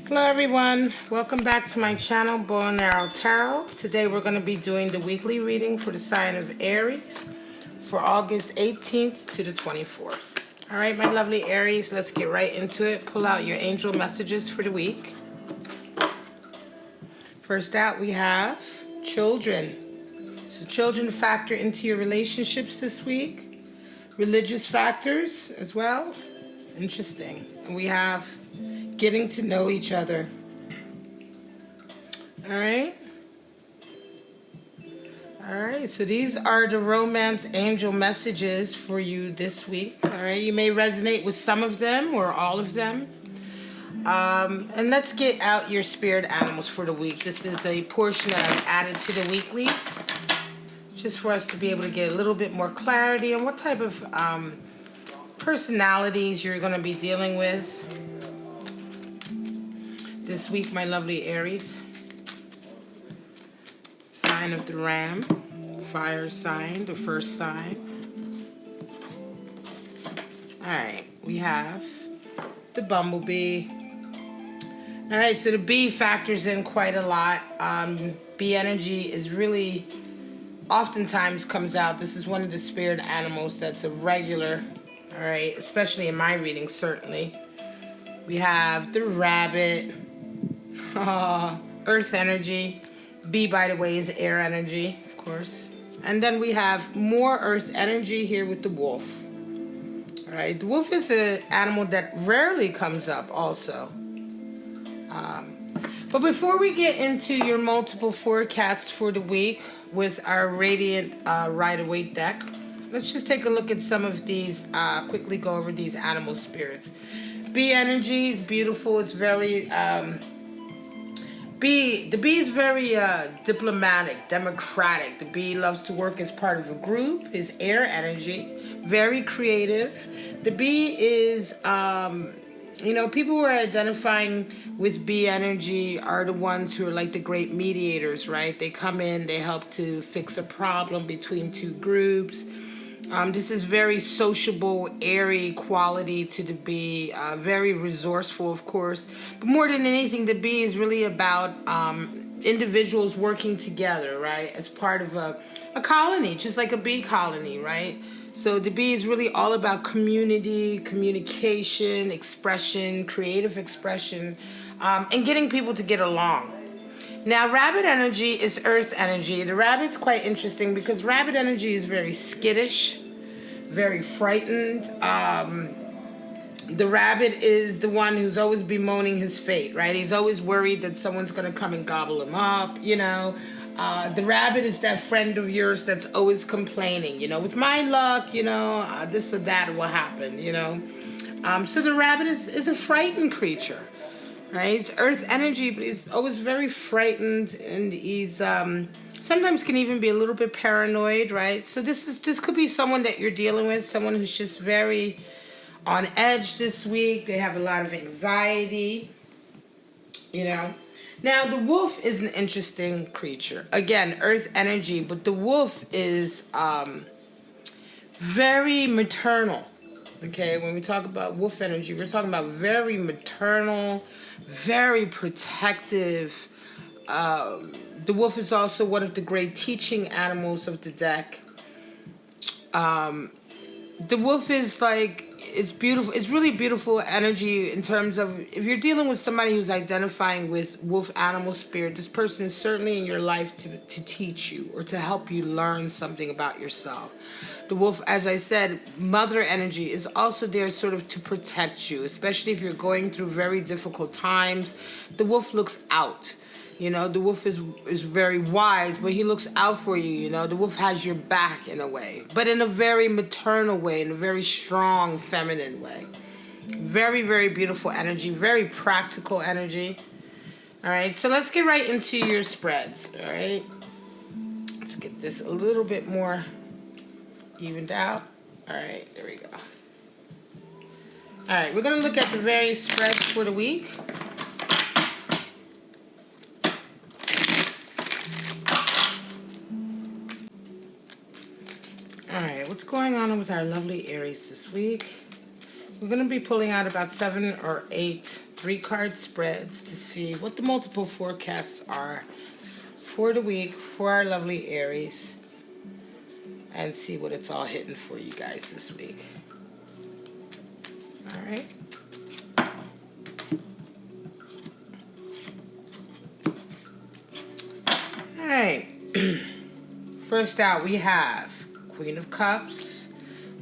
Hello everyone, welcome back to my channel, Bow and Arrow Tarot. Today we're going to be doing the weekly reading for the sign of Aries for August 18th to the 24th. Alright my lovely Aries, let's get right into it. Pull out your angel messages for the week. First out we have children. So children factor into your relationships this week. Religious factors as well. Interesting. And we have getting to know each other. Alright, so these are the romance angel messages for you this week. Alright, you may resonate with some of them or all of them. And let's get out your spirit animals for the week. This is a portion that I've added to the weeklies, just for us to be able to get a little bit more clarity on what type of personalities you're going to be dealing with this week, my lovely Aries. Sign of the Ram, fire sign, the first sign. Alright, we have the bumblebee. Alright, so the bee factors in quite a lot. Bee energy is really, oftentimes comes out. This is one of the spirit animals that's a regular, alright, especially in my reading, certainly. We have the rabbit. Earth energy. Bee, by the way, is air energy, of course. And then we have more earth energy here with the wolf. All right, the wolf is an animal that rarely comes up also. But before we get into your multiple forecasts for the week with our Radiant Rider-Waite deck, let's just take a look at some of these, quickly go over these animal spirits. Bee energy is beautiful. It's very... The bee is very diplomatic, democratic. The bee loves to work as part of a group. Is air energy, very creative. The bee is, people who are identifying with bee energy are the ones who are like the great mediators, right? They come in, they help to fix a problem between two groups. This is very sociable, airy quality to the bee, very resourceful, of course. But more than anything, the bee is really about individuals working together, right, as part of a colony, just like a bee colony, right? So the bee is really all about community, communication, expression, creative expression, and getting people to get along. Now, rabbit energy is earth energy. The rabbit's quite interesting because rabbit energy is very skittish, very frightened. The rabbit is the one who's always bemoaning his fate, right? He's always worried that someone's going to come and gobble him up, you know. The rabbit is that friend of yours that's always complaining, you know, with my luck, you know, this or that will happen, you know. So the rabbit is a frightened creature. Right, it's earth energy, but he's always very frightened, and he's sometimes can even be a little bit paranoid, right? So this could be someone that you're dealing with, someone who's just very on edge this week. They have a lot of anxiety, you know. Now the wolf is an interesting creature. Again, earth energy, but the wolf is very maternal. Okay, when we talk about wolf energy, we're talking about very maternal, very protective. The wolf is also one of the great teaching animals of the deck. The wolf is like, it's beautiful. It's really beautiful energy in terms of if you're dealing with somebody who's identifying with wolf animal spirit, this person is certainly in your life to teach you or to help you learn something about yourself. The wolf, as I said, mother energy is also there sort of to protect you, especially if you're going through very difficult times. The wolf looks out. You know, the wolf is very wise, but he looks out for you, you know. The wolf has your back in a way, but in a very maternal way, in a very strong, feminine way. Very, very beautiful energy, very practical energy. All right, so let's get right into your spreads, all right? Let's get this a little bit more evened out. All right, there we go. All right, we're going to look at the various spreads for the week. Alright, what's going on with our lovely Aries this week? We're going to be pulling out about 7 or 8 3-card spreads to see what the multiple forecasts are for the week for our lovely Aries, and see what it's all hitting for you guys this week. All right. All right. First out, we have Queen of Cups,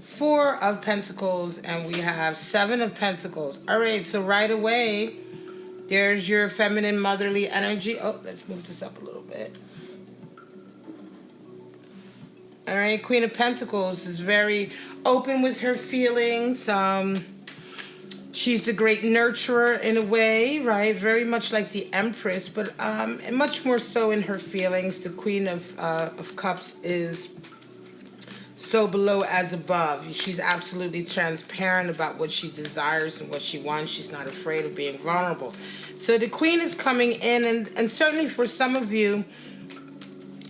4 of Pentacles, and we have 7 of Pentacles. All right, so right away, there's your feminine motherly energy. Oh, let's move this up a little bit. All right, Queen of Pentacles is very open with her feelings. She's the great nurturer in a way, right? Very much like the Empress, but much more so in her feelings. The Queen of Cups is so below as above. She's absolutely transparent about what she desires and what she wants. She's not afraid of being vulnerable. So the Queen is coming in, and certainly for some of you,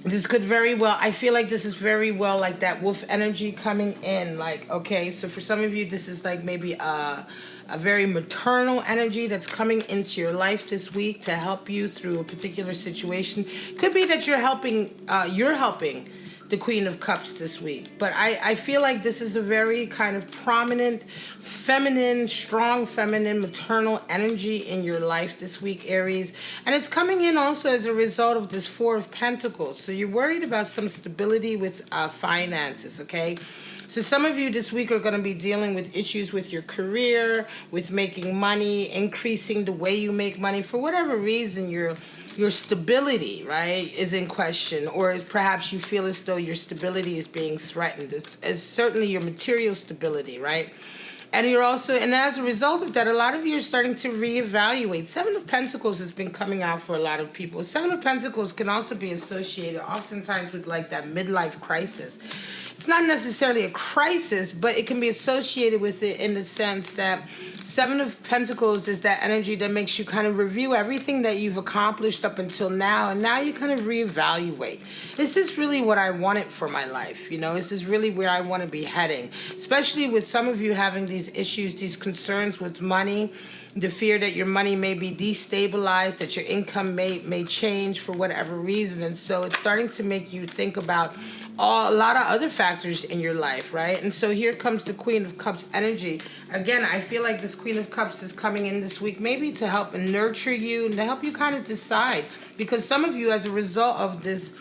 this could very well, I feel like this is very well like that wolf energy coming in. Like, okay, so for some of you, this is like maybe a very maternal energy that's coming into your life this week to help you through a particular situation. Could be that you're helping the Queen of Cups this week. But I feel like this is a very kind of prominent, feminine, strong feminine, maternal energy in your life this week, Aries. And it's coming in also as a result of this 4 of Pentacles. So you're worried about some stability with finances, okay? So some of you this week are going to be dealing with issues with your career, with making money, increasing the way you make money. For whatever reason, your stability, right, is in question, or perhaps you feel as though your stability is being threatened. It's certainly your material stability, right? And you're also, and as a result of that, a lot of you are starting to reevaluate. 7 of Pentacles has been coming out for a lot of people. 7 of Pentacles can also be associated oftentimes with like that midlife crisis. It's not necessarily a crisis, but it can be associated with it in the sense that 7 of Pentacles is that energy that makes you kind of review everything that you've accomplished up until now, and now you kind of reevaluate. Is this really what I wanted for my life? You know, is this really where I want to be heading? Especially with some of you having these issues, these concerns with money, the fear that your money may be destabilized, that your income may change for whatever reason. And so it's starting to make you think about a lot of other factors in your life, right? And so here comes the Queen of Cups energy. Again, I feel like this Queen of Cups is coming in this week maybe to help and nurture you and to help you kind of decide. Because some of you, as a result of this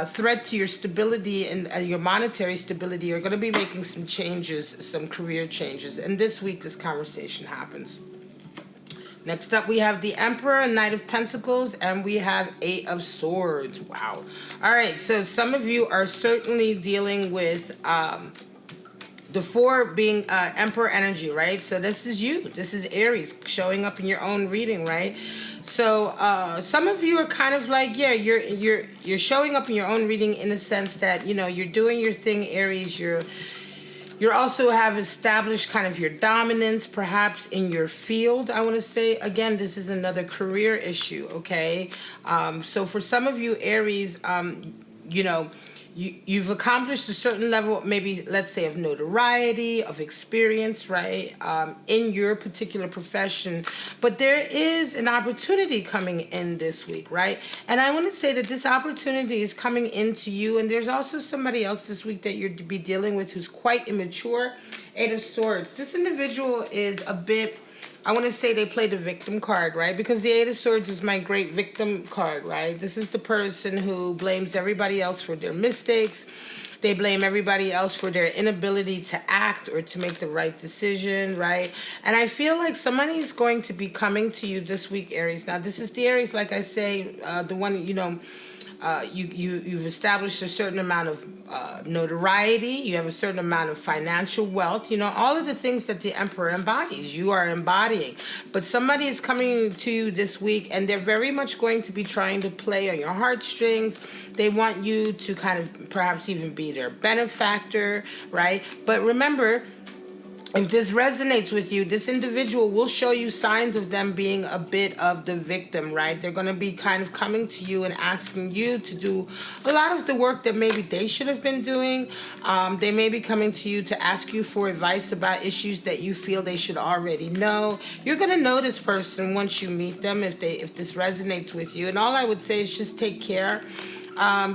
threat to your stability and your monetary stability, are going to be making some changes, some career changes. And this week, this conversation happens. Next up, we have the Emperor, Knight of Pentacles, and we have 8 of Swords. Wow. All right, so some of you are certainly dealing with the 4 being Emperor energy, right? So this is you. This is Aries showing up in your own reading, right? So some of you are kind of like, yeah, you're showing up in your own reading in a sense that, you know, you're doing your thing, Aries. You also have established kind of your dominance, perhaps in your field, I want to say. Again, this is another career issue, okay? So for some of you, Aries, you know, you've accomplished a certain level, maybe, let's say, of notoriety, of experience, right, in your particular profession. But there is an opportunity coming in this week, right? And I want to say that this opportunity is coming into you, and there's also somebody else this week that you're to be dealing with who's quite immature. 8 of Swords. This individual is a bit, I want to say they play the victim card, right? Because the 8 of Swords is my great victim card, right? This is the person who blames everybody else for their mistakes. They blame everybody else for their inability to act or to make the right decision, right? And I feel like somebody is going to be coming to you this week, Aries. Now, this is the Aries, like I say, the one, you know, you've established a certain amount of notoriety. You have a certain amount of financial wealth. You know, all of the things that the Emperor embodies, you are embodying. But somebody is coming to you this week, and they're very much going to be trying to play on your heartstrings. They want you to kind of perhaps even be their benefactor, right? But remember, If this resonates with you, this individual will show you signs of them being a bit of the victim, right? They're going to be kind of coming to you and asking you to do a lot of the work that maybe they should have been doing. They may be coming to you to ask you for advice about issues that you feel they should already know. You're going to know this person once you meet them if this resonates with you. And all I would say is just take care.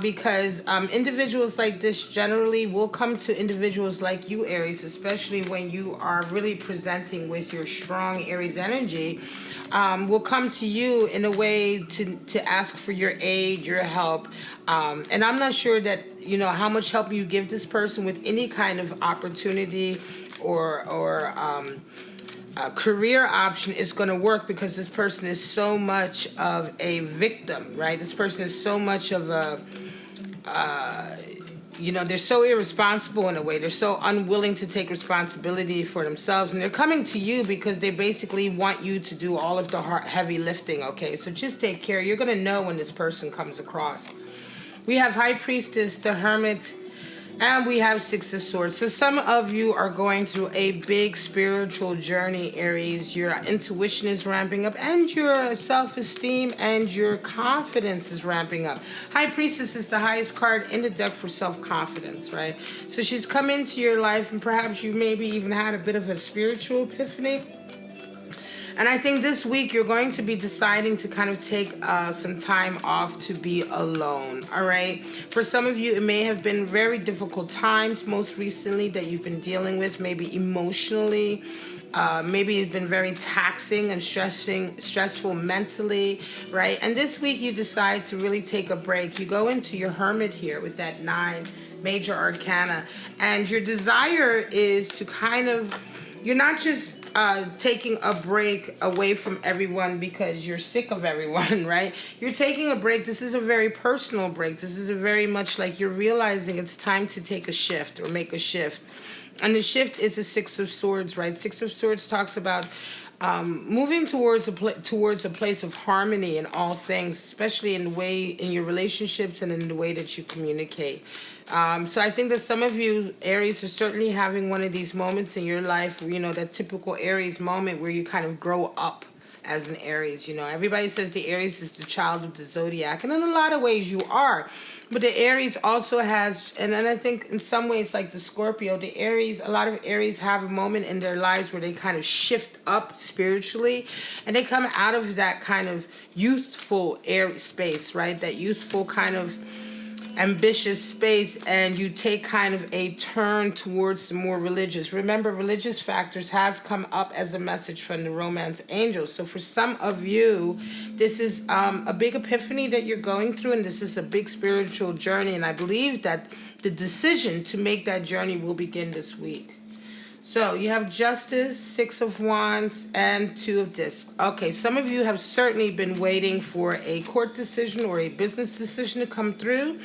Because individuals like this generally will come to individuals like you, Aries, especially when you are really presenting with your strong Aries energy, will come to you in a way to ask for your aid, your help. And I'm not sure that, how much help you give this person with any kind of opportunity or career option is going to work, because this person is so much of a victim, right? This person is so much of a, they're so irresponsible in a way. They're so unwilling to take responsibility for themselves. And they're coming to you because they basically want you to do all of the heavy lifting, okay? So just take care. You're going to know when this person comes across. We have High Priestess, the Hermit, and we have Six of Swords. So some of you are going through a big spiritual journey, Aries. Your intuition is ramping up, and your self-esteem and your confidence is ramping up. High Priestess is the highest card in the deck for self-confidence, right? So she's come into your life, and perhaps you maybe even had a bit of a spiritual epiphany. And I think this week you're going to be deciding to kind of take some time off to be alone, all right? For some of you, it may have been very difficult times most recently that you've been dealing with, maybe emotionally. Maybe it's been very taxing and stressful mentally, right? And this week you decide to really take a break. You go into your Hermit here with that 9 major arcana. And your desire is to kind of, you're not just taking a break away from everyone because you're sick of everyone, right? You're taking a break. This is a very personal break. This is a very much like you're realizing it's time to take a shift or make a shift. And the shift is a Six of Swords, right? Six of Swords talks about moving towards a place of harmony in all things, especially in your relationships and in the way that you communicate. So I think that some of you, Aries, are certainly having one of these moments in your life, that typical Aries moment where you kind of grow up as an Aries. Everybody says the Aries is the child of the zodiac, and in a lot of ways you are. But the Aries also has, and then I think in some ways like the Scorpio, a lot of Aries have a moment in their lives where they kind of shift up spiritually, and they come out of that kind of youthful Aries space, right? That youthful kind of ambitious space, and you take kind of a turn towards the more religious. Remember, religious factors has come up as a message from the romance angels. So for some of you, this is a big epiphany that you're going through, and this is a big spiritual journey, and I believe that the decision to make that journey will begin this week. So you have Justice, Six of Wands, and Two of Discs. Okay, some of you have certainly been waiting for a court decision or a business decision to come through,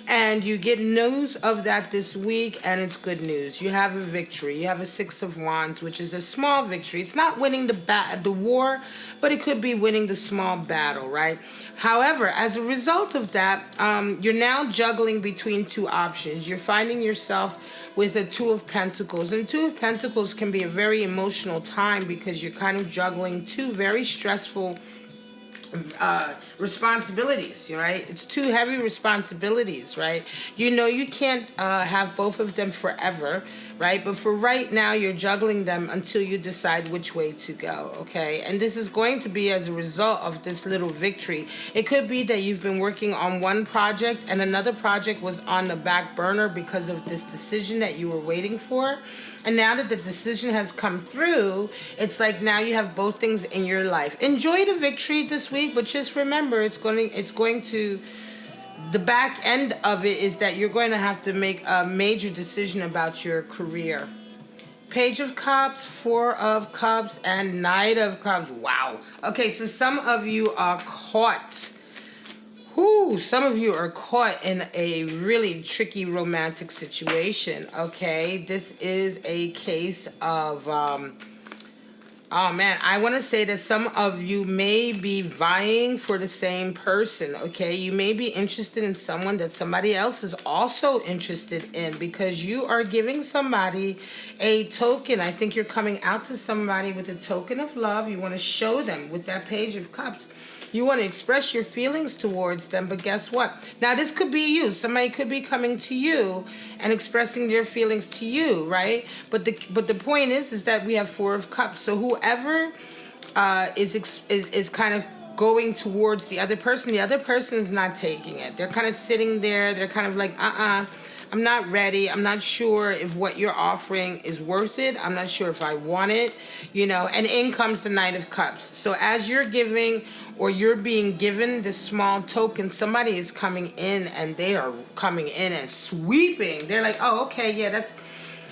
and you get news of that this week, and it's good news. You have a victory. You have a Six of Wands, which is a small victory. It's not winning the war, but it could be winning the small battle, right? However, as a result of that, you're now juggling between two options. You're finding yourself with a Two of Pentacles. And Two of Pentacles can be a very emotional time because you're kind of juggling two very stressful responsibilities, right? It's two heavy responsibilities, right? You can't have both of them forever, right? But for right now, you're juggling them until you decide which way to go, okay? And this is going to be as a result of this little victory. It could be that you've been working on one project and another project was on the back burner because of this decision that you were waiting for. And now that the decision has come through, it's like now you have both things in your life. Enjoy the victory this week, but just remember the back end of it is that you're going to have to make a major decision about your career. Page of Cups, Four of Cups, and Knight of Cups. Wow. Okay, so some of you are caught. Some of you are caught in a really tricky romantic situation, okay? This is a case of Oh man, I want to say that some of you may be vying for the same person, okay? You may be interested in someone that somebody else is also interested in, because you are giving somebody a token. I think you're coming out to somebody with a token of love. You want to show them with that Page of Cups. You want to express your feelings towards them, but guess what? Now, this could be you. Somebody could be coming to you and expressing their feelings to you, right? But the point is that we have Four of Cups. So whoever is kind of going towards the other person is not taking it. They're kind of sitting there. They're kind of like, I'm not ready. I'm not sure if what you're offering is worth it. I'm not sure if I want it, and in comes the Knight of Cups. So as you're giving, or you're being given this small token, somebody is coming in, and they are coming in and sweeping. They're like, oh, okay, yeah, that's,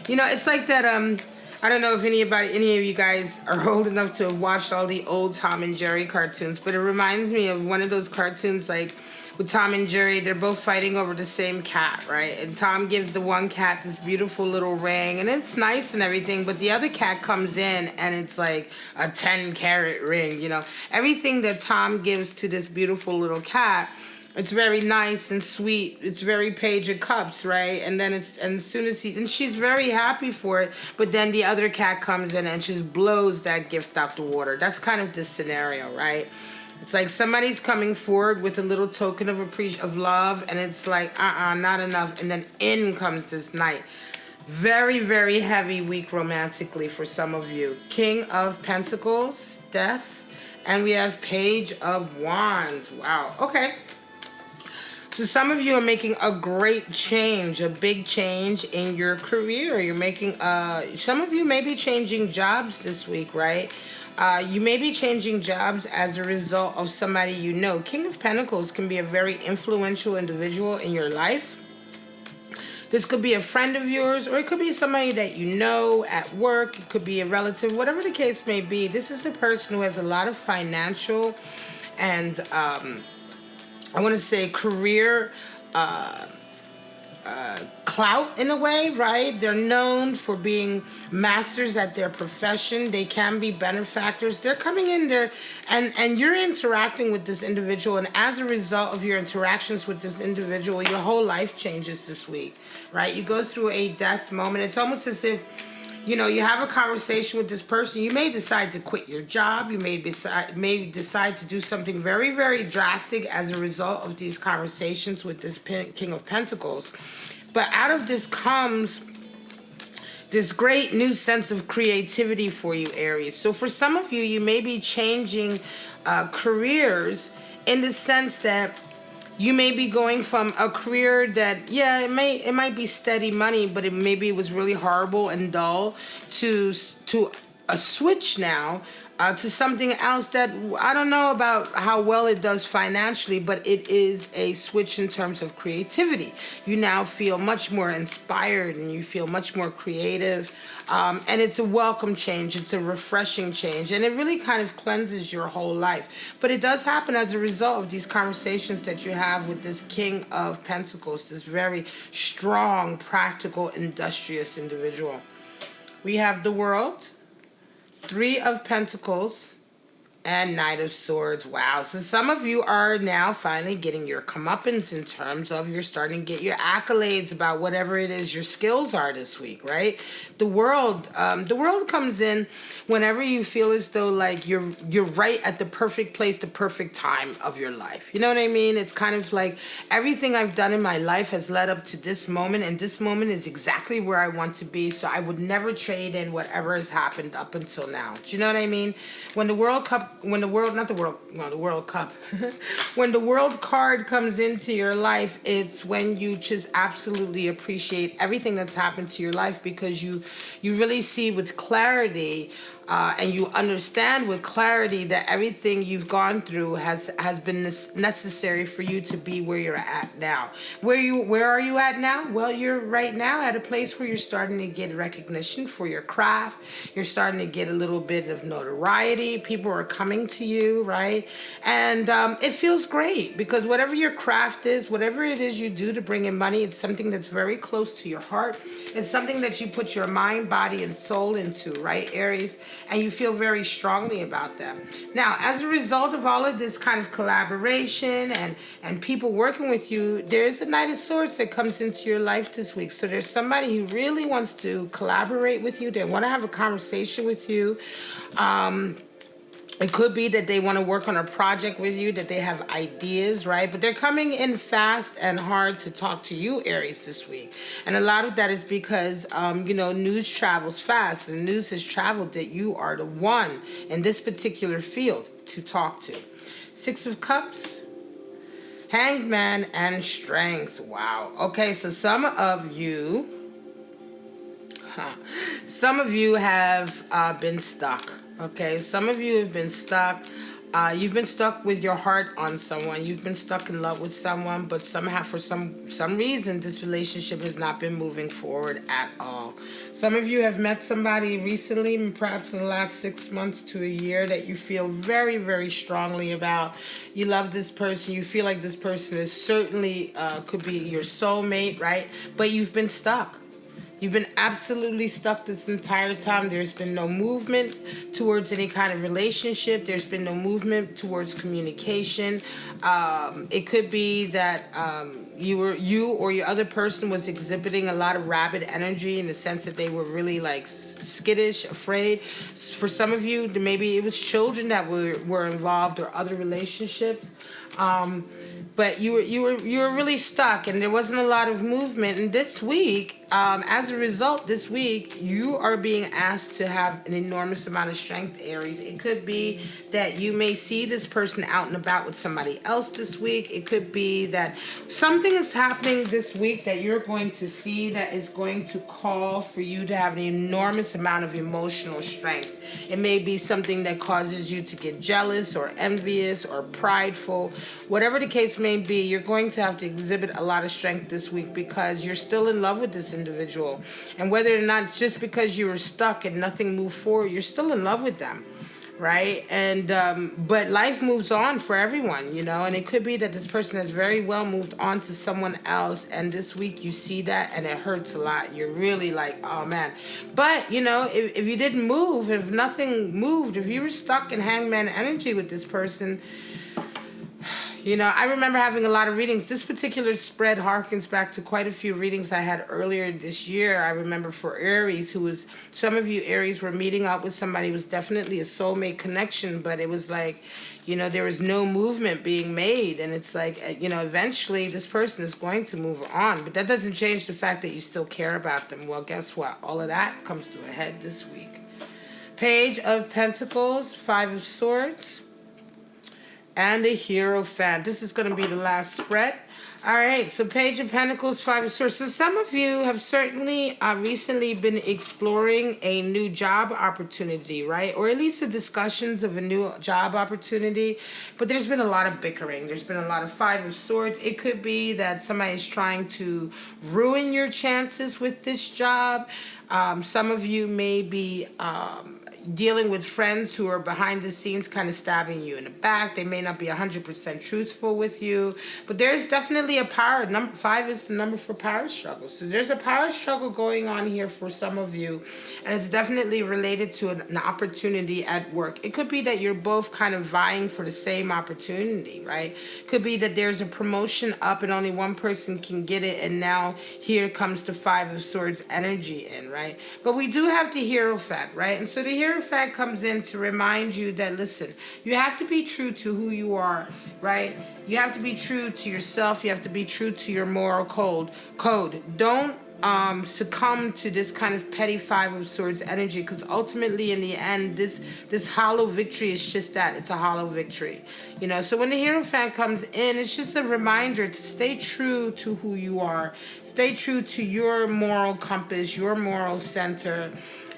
it's like that, I don't know if any of you guys are old enough to have watched all the old Tom and Jerry cartoons, but it reminds me of one of those cartoons, like, with Tom and Jerry. They're both fighting over the same cat, right? And Tom gives the one cat this beautiful little ring, and it's nice and everything, but the other cat comes in, and it's like a 10-carat ring, Everything that Tom gives to this beautiful little cat, it's very nice and sweet. It's very Page of Cups, right? And then as soon as she's very happy for it, but then the other cat comes in and just blows that gift out the water. That's kind of the scenario, right? It's like somebody's coming forward with a little token of love, and it's like, not enough. And then in comes this Knight. Very, very heavy week romantically for some of you. King of Pentacles, Death, and we have Page of Wands. Wow, okay. So some of you are making a great change, a big change in your career. You're making, some of you may be changing jobs this week, right? You may be changing jobs as a result of somebody you know. King of Pentacles can be a very influential individual in your life. This could be a friend of yours, or it could be somebody that you know at work. It could be a relative, whatever the case may be. This is a person who has a lot of financial and, I want to say, career clout in a way, right? They're known for being masters at their profession. They can be benefactors. They're coming in there, and you're interacting with this individual, and as a result of your interactions with this individual, your whole life changes this week, right? You go through a death moment. It's almost as if, you have a conversation with this person. You may decide to quit your job. You may decide to do something very, very drastic as a result of these conversations with this King of Pentacles. But out of this comes this great new sense of creativity for you, Aries. So for some of you, you may be changing careers in the sense that you may be going from a career that, yeah, it might be steady money, but maybe it was really horrible and dull, to a switch now to something else that I don't know about how well it does financially, but it is a switch in terms of creativity. You now feel much more inspired, and you feel much more creative, and it's a welcome change. It's a refreshing change, and it really kind of cleanses your whole life. But it does happen as a result of these conversations that you have with this King of Pentacles, this very strong, practical, industrious individual. We have the World, Three of Pentacles, and Knight of Swords. Wow. So some of you are now finally getting your comeuppance in terms of you're starting to get your accolades about whatever it is your skills are this week, right? The world comes in whenever you feel as though like you're right at the perfect place, the perfect time of your life. You know what I mean? It's kind of like everything I've done in my life has led up to this moment, and this moment is exactly where I want to be. So I would never trade in whatever has happened up until now. Do you know what I mean? When the World Cup, when the World Cup, when the World card comes into your life, it's when you just absolutely appreciate everything that's happened to your life, because you really see with clarity, and you understand with clarity that everything you've gone through has been necessary for you to be where you're at now. Where are you at now? Well, you're right now at a place where you're starting to get recognition for your craft. You're starting to get a little bit of notoriety. People are coming to you, right? And it feels great, because whatever your craft is, whatever it is you do to bring in money, it's something that's very close to your heart. It's something that you put your mind, body, and soul into, right, Aries? and you feel very strongly about them. Now, as a result of all of this kind of collaboration and people working with you, there's a Knight of Swords that comes into your life this week. So there's somebody who really wants to collaborate with you. They want to have a conversation with you. It could be that they want to work on a project with you, that they have ideas, right? But they're coming in fast and hard to talk to you, Aries, this week. And a lot of that is because, news travels fast. And news has traveled that you are the one in this particular field to talk to. Six of Cups, Hanged Man, and Strength. Wow. Okay, so some of you have been stuck. Okay, some of you have been stuck. You've been stuck with your heart on someone. You've been stuck in love with someone, but somehow, for some reason, this relationship has not been moving forward at all. Some of you have met somebody recently, perhaps in the last 6 months to a year, that you feel very, very strongly about. You love this person. You feel like this person is certainly could be your soulmate, right? But you've been stuck. You've been absolutely stuck this entire time. There's been no movement towards any kind of relationship. There's been no movement towards communication. It could be that you or your other person was exhibiting a lot of rabid energy in the sense that they were really like skittish, afraid. For some of you, maybe it was children that were involved or other relationships. But you were really stuck, and there wasn't a lot of movement. And this week, as a result, this week you are being asked to have an enormous amount of strength, Aries. It could be that you may see this person out and about with somebody else this week. It could be that something is happening this week that you're going to see that is going to call for you to have an enormous amount of emotional strength. It may be something that causes you to get jealous or envious or prideful. Whatever the case may be, you're going to have to exhibit a lot of strength this week because you're still in love with this individual. And whether or not it's just because you were stuck and nothing moved forward, you're still in love with them, right? And but life moves on for everyone, and it could be that this person has very well moved on to someone else, and this week you see that and it hurts a lot. You're really like, oh man. But if you didn't move, if nothing moved, if you were stuck in hangman energy with this person, I remember having a lot of readings. This particular spread harkens back to quite a few readings I had earlier this year. I remember for Aries, some of you Aries were meeting up with somebody who was definitely a soulmate connection, but it was like, there was no movement being made. And it's like, eventually this person is going to move on. But that doesn't change the fact that you still care about them. Well, guess what? All of that comes to a head this week. Page of Pentacles, Five of Swords, and a Hierophant. This is going to be the last spread. All right, so Page of Pentacles, Five of Swords. So some of you have certainly recently been exploring a new job opportunity, right? Or at least the discussions of a new job opportunity. But there's been a lot of bickering. There's been a lot of Five of Swords. It could be that somebody is trying to ruin your chances with this job. Some of you may be dealing with friends who are behind the scenes kind of stabbing you in the back. They may not be 100% truthful with you, but there's definitely a power. Number 5 is the number for power struggle. So there's a power struggle going on here for some of you, and it's definitely related to an opportunity at work. It could be that you're both kind of vying for the same opportunity, right? Could be that there's a promotion up and only one person can get it, and now here comes the Five of Swords energy in, right? But we do have the Hierophant, right? And so the Hierophant comes in to remind you that, listen, you have to be true to who you are, right? You have to be true to yourself. You have to be true to your moral code. Don't succumb to this kind of petty Five of Swords energy, because ultimately in the end this hollow victory is just that. It's a hollow victory, so when the Hierophant comes in, it's just a reminder to stay true to who you are, stay true to your moral compass, your moral center.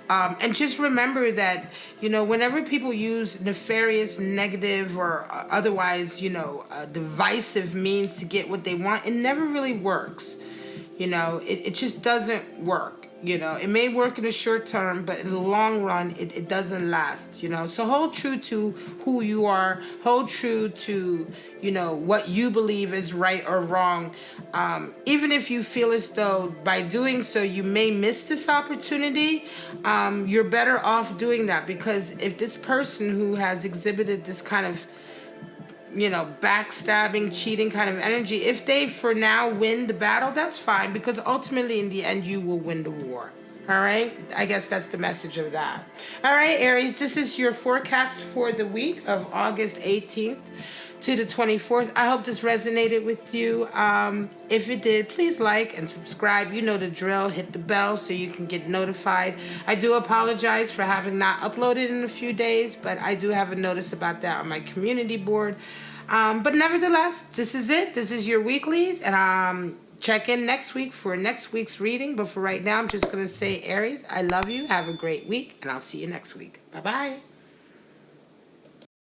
And just remember that, whenever people use nefarious, negative, or otherwise, divisive means to get what they want, it never really works. It just doesn't work. You know, it may work in the short term, but in the long run, it doesn't last, you know. So hold true to who you are. Hold true to, you know, what you believe is right or wrong. Even if you feel as though by doing so, you may miss this opportunity, you're better off doing that. Because if this person who has exhibited this kind of, you know, backstabbing, cheating kind of energy, if they for now win the battle, that's fine, because ultimately in the end you will win the war. All right, I guess that's the message of that. All right, Aries, this is your forecast for the week of August 18th to the 24th. I hope this resonated with you. If it did, please like and subscribe. You know the drill. Hit the bell so you can get notified. I do apologize for having not uploaded in a few days, but I do have a notice about that on my community board. But nevertheless, this is it. This is your weeklies, and check in next week for next week's reading. But for right now, I'm just going to say, Aries, I love you. Have a great week, and I'll see you next week. Bye-bye.